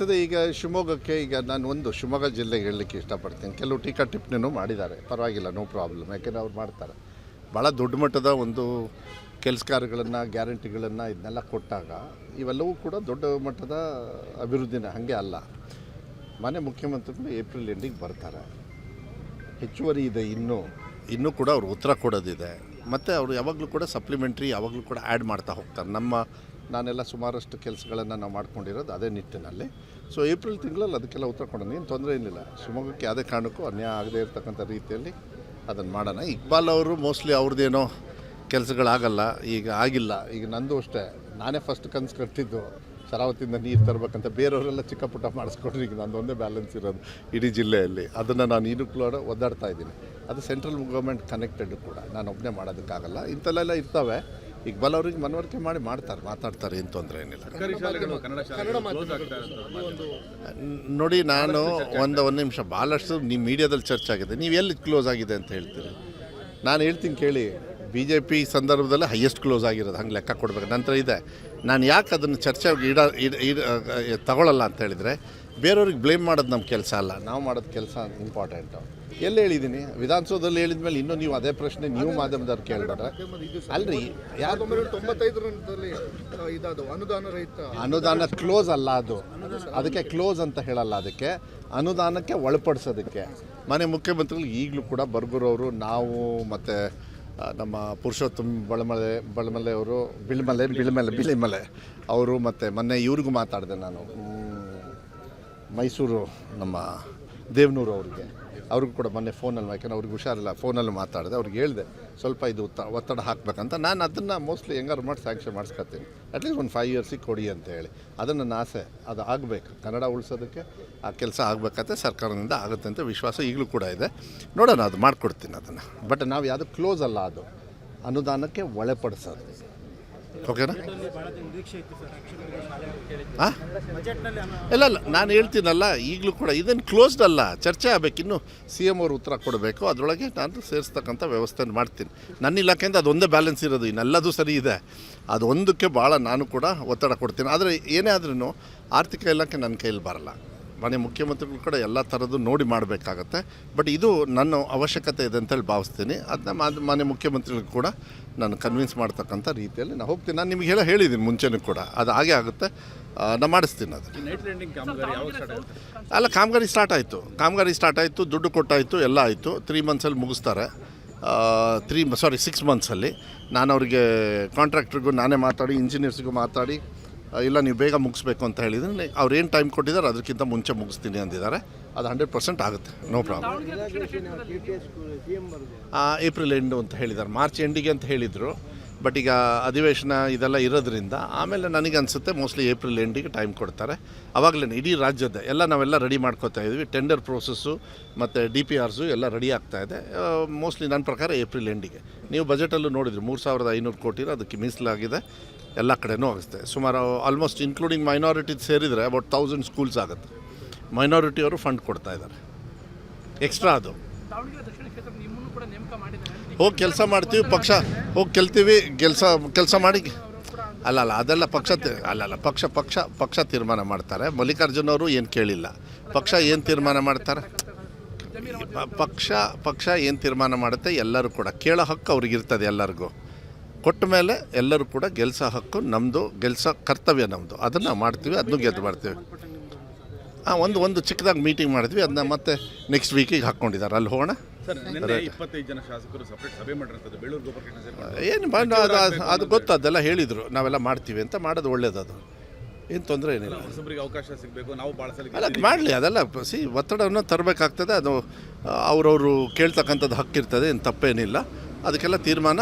ಈಗ ಶಿವಮೊಗ್ಗಕ್ಕೆ ನಾನು ಶಿವಮೊಗ್ಗ ಜಿಲ್ಲೆಗೆ ಹೇಳಲಿಕ್ಕೆ ಇಷ್ಟಪಡ್ತೀನಿ. ಕೆಲವು ಟೀಕಾ ಟಿಪ್ಪಣಿನೂ ಮಾಡಿದ್ದಾರೆ, ಪರವಾಗಿಲ್ಲ, ನೋ ಪ್ರಾಬ್ಲಮ್. ಯಾಕೆಂದರೆ ಅವ್ರು ಮಾಡ್ತಾರೆ ಭಾಳ ದೊಡ್ಡ ಮಟ್ಟದ ಒಂದು ಕೆಲಸ ಕಾರ್ಯಗಳನ್ನು, ಗ್ಯಾರಂಟಿಗಳನ್ನು ಇದನ್ನೆಲ್ಲ ಕೊಟ್ಟಾಗ ಇವೆಲ್ಲವೂ ಕೂಡ ದೊಡ್ಡ ಮಟ್ಟದ ಅಭಿವೃದ್ಧಿನ ಹಾಗೆ ಅಲ್ಲ. ಮಾನ್ಯ ಮುಖ್ಯಮಂತ್ರಿಗಳು ಏಪ್ರಿಲ್ ಎಂಡಿಗೆ ಬರ್ತಾರೆ, ಹೆಚ್ಚುವರಿ ಇದೆ, ಇನ್ನೂ ಕೂಡ ಅವ್ರು ಉತ್ತರ ಕೊಡೋದಿದೆ. ಮತ್ತು ಅವರು ಯಾವಾಗಲೂ ಕೂಡ ಸಪ್ಲಿಮೆಂಟ್ರಿ ಯಾವಾಗಲೂ ಕೂಡ ಆ್ಯಡ್ ಮಾಡ್ತಾ ಹೋಗ್ತಾರೆ. ನಾನೆಲ್ಲ ಸುಮಾರಷ್ಟು ಕೆಲಸಗಳನ್ನು ನಾವು ಮಾಡ್ಕೊಂಡಿರೋದು ಅದೇ ನಿಟ್ಟಿನಲ್ಲಿ. ಸೊ ಏಪ್ರಿಲ್ ತಿಂಗಳಲ್ಲಿ ಅದಕ್ಕೆಲ್ಲ ಉತ್ತರ ಕೊಡೋಣ, ಏನು ತೊಂದರೆ ಏನಿಲ್ಲ. ಶಿವಮೊಗ್ಗಕ್ಕೆ ಯಾವುದೇ ಕಾರಣಕ್ಕೂ ಅನ್ಯಾಯ ಆಗದೇ ಇರತಕ್ಕಂಥ ರೀತಿಯಲ್ಲಿ ಅದನ್ನು ಮಾಡೋಣ. ಇಕ್ಬಾಲ್ ಅವರು ಮೋಸ್ಟ್ಲಿ ಅವ್ರದ್ದೇನೋ ಕೆಲಸಗಳಾಗಲ್ಲ, ಈಗ ಆಗಿಲ್ಲ. ಈಗ ನಂದು ಅಷ್ಟೇ, ನಾನೇ ಫಸ್ಟ್ ಕನಸು ಕಟ್ಟಿದ್ದು ಶರಾವತಿಯಿಂದ ನೀರು ತರಬೇಕಂತ. ಬೇರೆಯವರೆಲ್ಲ ಚಿಕ್ಕ ಪುಟ್ಟ ಮಾಡಿಸ್ಕೊಂಡ್ರೆ ಈಗ ನಂದು ಒಂದೇ ಬ್ಯಾಲೆನ್ಸ್ ಇರೋದು ಇಡೀ ಜಿಲ್ಲೆಯಲ್ಲಿ. ಅದನ್ನು ನಾನು ಇನ್ನೂ ಕೂಡ ಒದ್ದಾಡ್ತಾ ಇದ್ದೀನಿ. ಅದು ಸೆಂಟ್ರಲ್ ಗೌರ್ಮೆಂಟ್ ಕನೆಕ್ಟೆಡ್ ಕೂಡ, ನಾನು ಒಬ್ಬನೇ ಮಾಡೋದಕ್ಕಾಗಲ್ಲ. ಇಂಥಲ್ಲೆಲ್ಲ ಇರ್ತವೆ. ಇಕ್ಬಾಲ್ ಅವ್ರಿಗೆ ಮನವರಿಕೆ ಮಾತಾಡ್ತಾರೆ, ಏನು ತೊಂದರೆ ಏನಿಲ್ಲ. ನೋಡಿ, ನಾನು ಒಂದು ನಿಮಿಷ, ಭಾಳಷ್ಟು ನಿಮ್ಮ ಮೀಡಿಯಾದಲ್ಲಿ ಚರ್ಚೆ ಆಗಿದೆ. ನೀವು ಎಲ್ಲಿ ಕ್ಲೋಸ್ ಆಗಿದೆ ಅಂತ ಹೇಳ್ತೀರಿ? ನಾನು ಹೇಳ್ತೀನಿ ಕೇಳಿ. BJP ಸಂದರ್ಭದಲ್ಲಿ ಹೈಯೆಸ್ಟ್ ಕ್ಲೋಸ್ ಆಗಿರೋದು, ಹಂಗೆ ಲೆಕ್ಕ ಕೊಡಬೇಕು. ನಂತರ ಇದೆ, ನಾನು ಯಾಕೆ ಅದನ್ನು ಚರ್ಚೆ ತಗೊಳ್ಳಲ್ಲ ಅಂತ ಹೇಳಿದರೆ, ಬೇರೆಯವ್ರಿಗೆ ಬ್ಲೇಮ್ ಮಾಡೋದು ನಮ್ಮ ಕೆಲಸ ಅಲ್ಲ, ನಾವು ಮಾಡೋದು ಕೆಲಸ ಇಂಪಾರ್ಟೆಂಟು. ಎಲ್ಲಿ ಹೇಳಿದ್ದೀನಿ? ವಿಧಾನಸೌಧದಲ್ಲಿ ಹೇಳಿದ ಮೇಲೆ ಇನ್ನೂ ನೀವು ಅದೇ ಪ್ರಶ್ನೆ ನೀವು ಮಾಧ್ಯಮದವ್ರು ಕೇಳಿದ್ರೆ ಅಲ್ರಿ, ಯಾರು 95ರಲ್ಲಿ ಅನುದಾನ ಕ್ಲೋಸ್ ಅಲ್ಲ, ಅದಕ್ಕೆ ಕ್ಲೋಸ್ ಅಂತ ಹೇಳಲ್ಲ. ಅದಕ್ಕೆ ಅನುದಾನಕ್ಕೆ ಒಳಪಡಿಸೋದಕ್ಕೆ ಮನೆ ಮುಖ್ಯಮಂತ್ರಿಗಳು ಈಗಲೂ ಕೂಡ ಬರ್ಗುರವರು, ನಾವು ಮತ್ತು ನಮ್ಮ ಪುರುಷೋತ್ತಮ್ ಬಿಳಿಮಲೆ ಅವರು, ಬಿಳಿಮಲೆ ಅವರು, ಮತ್ತು ಮೊನ್ನೆ ಇವ್ರಿಗೂ ಮಾತಾಡಿದೆ ನಾನು, ಮೈಸೂರು ನಮ್ಮ ದೇವನೂರು ಅವ್ರಿಗೂ ಕೂಡ ಮೊನ್ನೆ ಫೋನಲ್ಲಿ, ಯಾಕೆಂದ್ರೆ ಅವ್ರಿಗೆ ಹುಷಾರಿಲ್ಲ, ಫೋನಲ್ಲಿ ಮಾತಾಡಿದೆ. ಅವ್ರಿಗೆ ಹೇಳಿದೆ ಸ್ವಲ್ಪ ಇದು ಒತ್ತಡ ಹಾಕಬೇಕಂತ. ನಾನು ಅದನ್ನು ಮೋಸ್ಟ್ಲಿ ಹೆಂಗಾರು ಮಾಡಿ ಸ್ಯಾಂಕ್ಷನ್ ಮಾಡಿಸ್ಕೊತೀನಿ, ಅಟ್ಲೀಸ್ಟ್ ಒಂದು 5 ಇಯರ್ಸಿಗೆ ಕೊಡಿ ಅಂತ ಹೇಳಿ. ಅದು ನನ್ನ ಆಸೆ, ಅದು ಆಗಬೇಕು. ಕನ್ನಡ ಉಳಿಸೋದಕ್ಕೆ ಆ ಕೆಲಸ ಆಗಬೇಕಂತೆ ಸರ್ಕಾರದಿಂದ ಆಗುತ್ತೆ ಅಂತ ವಿಶ್ವಾಸ ಈಗಲೂ ಕೂಡ ಇದೆ. ನೋಡೋಣ, ಅದು ಮಾಡಿಕೊಡ್ತೀನಿ ಅದನ್ನು. ಬಟ್ ನಾವು ಯಾವುದು ಕ್ಲೋಸ್ ಅಲ್ಲ, ಅದು ಅನುದಾನಕ್ಕೆ ಒಳಪಡಿಸೋದು. ಓಕೆನಾ? ಹಾಂ, ಇಲ್ಲ, ನಾನು ಹೇಳ್ತೀನಲ್ಲ, ಈಗಲೂ ಕೂಡ ಇದನ್ನು ಕ್ಲೋಸ್ಡ್ ಅಲ್ಲ, ಚರ್ಚೆ ಆಗಬೇಕು. ಇನ್ನು CM ಅವರು ಉತ್ತರ ಕೊಡಬೇಕು, ಅದರೊಳಗೆ ನಾನು ಸೇರಿಸ್ತಕ್ಕಂಥ ವ್ಯವಸ್ಥೆಯನ್ನು ಮಾಡ್ತೀನಿ. ನನ್ನ ಇಲಾಖೆಯಿಂದ ಅದೊಂದೇ ಬ್ಯಾಲೆನ್ಸ್ ಇರೋದು, ಇನ್ನೆಲ್ಲದೂ ಸರಿ ಇದೆ. ಅದು ಒಂದಕ್ಕೆ ಭಾಳ ನಾನು ಕೂಡ ಒತ್ತಡ ಕೊಡ್ತೀನಿ. ಆದರೆ ಏನೇ ಆದ್ರೂ ಆರ್ಥಿಕ ಇಲಾಖೆ ನನ್ನ ಕೈಯಲ್ಲಿ ಬರಲ್ಲ. ಮನೆ ಮುಖ್ಯಮಂತ್ರಿಗಳು ಕೂಡ ಎಲ್ಲ ಥರದ್ದು ನೋಡಿ ಮಾಡಬೇಕಾಗತ್ತೆ. ಬಟ್ ಇದು ನನ್ನ ಅವಶ್ಯಕತೆ ಇದೆ ಅಂತೇಳಿ ಭಾವಿಸ್ತೀನಿ. ಅದನ್ನ ಮನೆ ಮುಖ್ಯಮಂತ್ರಿಗಳು ಕೂಡ ನಾನು ಕನ್ವಿನ್ಸ್ ಮಾಡ್ತಕ್ಕಂಥ ರೀತಿಯಲ್ಲಿ ನಾನು ಹೋಗ್ತೀನಿ. ನಾನು ನಿಮಗೆ ಹೇಳಿದ್ದೀನಿ ಮುಂಚೆನೂ ಕೂಡ, ಅದು ಹಾಗೆ ಆಗುತ್ತೆ, ನಾನು ಮಾಡಿಸ್ತೀನಿ. ಅದು ಅಲ್ಲ, ಕಾಮಗಾರಿ ಸ್ಟಾರ್ಟ್ ಆಯಿತು, ದುಡ್ಡು ಕೊಟ್ಟಾಯಿತು, ಎಲ್ಲ ಆಯಿತು. 3 ಮಂತ್ಸಲ್ಲಿ ಮುಗಿಸ್ತಾರೆ. 6 ಮಂತ್ಸಲ್ಲಿ ನಾನು ಅವರಿಗೆ ಕಾಂಟ್ರಾಕ್ಟ್ರಿಗೂ ನಾನೇ ಮಾತಾಡಿ, ಇಂಜಿನಿಯರ್ಸ್ಗೂ ಮಾತಾಡಿ, ಇಲ್ಲ ನೀವು ಬೇಗ ಮುಗಿಸ್ಬೇಕು ಅಂತ ಹೇಳಿದರೆ, ಅವ್ರು ಏನು ಟೈಮ್ ಕೊಟ್ಟಿದ್ದಾರೆ ಅದಕ್ಕಿಂತ ಮುಂಚೆ ಮುಗಿಸ್ತೀನಿ ಅಂದಿದ್ದಾರೆ. ಅದು 100% ಆಗುತ್ತೆ, ನೋ ಪ್ರಾಬ್ಲಮ್. ಏಪ್ರಿಲ್ ಎಂಡು ಅಂತ ಹೇಳಿದ್ದಾರೆ, ಮಾರ್ಚ್ ಎಂಡಿಗೆ ಅಂತ ಹೇಳಿದರು. ಬಟ್ ಈಗ ಅಧಿವೇಶನ ಇದೆಲ್ಲ ಇರೋದ್ರಿಂದ ಆಮೇಲೆ ನನಗೆ ಅನಿಸುತ್ತೆ ಮೋಸ್ಟ್ಲಿ ಏಪ್ರಿಲ್ ಎಂಡಿಗೆ ಟೈಮ್ ಕೊಡ್ತಾರೆ. ಆವಾಗಲೇ ಇಡೀ ರಾಜ್ಯದ ನಾವೆಲ್ಲ ರೆಡಿ ಮಾಡ್ಕೋತಾ ಇದ್ವಿ. ಟೆಂಡರ್ ಪ್ರೋಸೆಸ್ಸು ಮತ್ತು DPRಸು ಎಲ್ಲ ರೆಡಿ ಆಗ್ತಾ ಇದೆ. ಮೋಸ್ಟ್ಲಿ ನನ್ನ ಪ್ರಕಾರ ಏಪ್ರಿಲ್ ಎಂಡಿಗೆ. ನೀವು ಬಜೆಟಲ್ಲೂ ನೋಡಿದ್ರಿ, 3500 ಕೋಟಿ ಅದಕ್ಕೆ ಮೀಸಲಾಗಿದೆ. ಎಲ್ಲ ಕಡೆನೂ ಆಗುತ್ತೆ. ಸುಮಾರು ಆಲ್ಮೋಸ್ಟ್ ಇನ್ಕ್ಲೂಡಿಂಗ್ ಮೈನಾರಿಟಿ ಸೇರಿದರೆ ಅಬೌಟ್ 1000 ಸ್ಕೂಲ್ಸ್ ಆಗುತ್ತೆ. ಮೈನಾರಿಟಿಯವರು ಫಂಡ್ ಕೊಡ್ತಾ ಇದ್ದಾರೆ ಎಕ್ಸ್ಟ್ರಾ. ಅದು ಹೋಗಿ ಕೆಲಸ ಮಾಡ್ತೀವಿ, ಪಕ್ಷ ಹೋಗಿ ಕೆಲಸ ಮಾಡಿ. ಅದೆಲ್ಲ ಪಕ್ಷ ತೀರ್ಮಾನ ಮಾಡ್ತಾರೆ. ಮಲ್ಲಿಕಾರ್ಜುನ್ ಅವರು ಏನು ಕೇಳಿಲ್ಲ. ಪಕ್ಷ ಏನು ತೀರ್ಮಾನ ಮಾಡ್ತಾರೆ, ಪಕ್ಷ ಏನು ತೀರ್ಮಾನ ಮಾಡುತ್ತೆ, ಎಲ್ಲರೂ ಕೂಡ ಕೇಳೋ ಹಕ್ಕು ಅವ್ರಿಗಿರ್ತದೆ. ಎಲ್ಲರಿಗೂ ಕೊಟ್ಟ ಮೇಲೆ ಎಲ್ಲರೂ ಕೂಡ ಗೆಲ್ಸೋ ಹಕ್ಕು ನಮ್ಮದು, ಗೆಲ್ಸೋ ಕರ್ತವ್ಯ ನಮ್ಮದು. ಅದನ್ನು ಮಾಡ್ತೀವಿ, ಅದನ್ನು ಗೆದ್ದು ಮಾಡ್ತೀವಿ. ಒಂದು ಚಿಕ್ಕದಾಗಿ ಮೀಟಿಂಗ್ ಮಾಡಿದ್ವಿ, ಅದನ್ನ ಮತ್ತೆ ನೆಕ್ಸ್ಟ್ ವೀಕಿಗೆ ಹಾಕ್ಕೊಂಡಿದ್ದಾರೆ. ಅಲ್ಲಿ ಹೋಗೋಣ. 25 ಜನ ಶಾಸಕರು ಸಪ್ರೇಟ್ ಸಭೆ ಮಾಡಿರ್ತದೆ ಬೆಳ್ಳೂರು ಗೋಪಾಲಕೃಷ್ಣ ಏನು ಅದು ಗೊತ್ತು, ಅದೆಲ್ಲ ಹೇಳಿದರು, ನಾವೆಲ್ಲ ಮಾಡ್ತೀವಿ ಅಂತ. ಮಾಡೋದು ಒಳ್ಳೇದು, ಅದು ಏನು ತೊಂದರೆ ಏನಿಲ್ಲ. ಹೊಸಬರಿಗೆ ಅವಕಾಶ ಸಿಗಬೇಕು, ನಾವು ಭಾಳ ಸಲ ಅಲ್ಲ ಮಾಡಲಿ, ಅದೆಲ್ಲ ಒತ್ತಡವನ್ನು ತರಬೇಕಾಗ್ತದೆ. ಅದು ಅವ್ರವರು ಕೇಳ್ತಕ್ಕಂಥದ್ದು ಹಕ್ಕಿರ್ತದೆ, ಏನು ತಪ್ಪೇನಿಲ್ಲ. ಅದಕ್ಕೆಲ್ಲ ತೀರ್ಮಾನ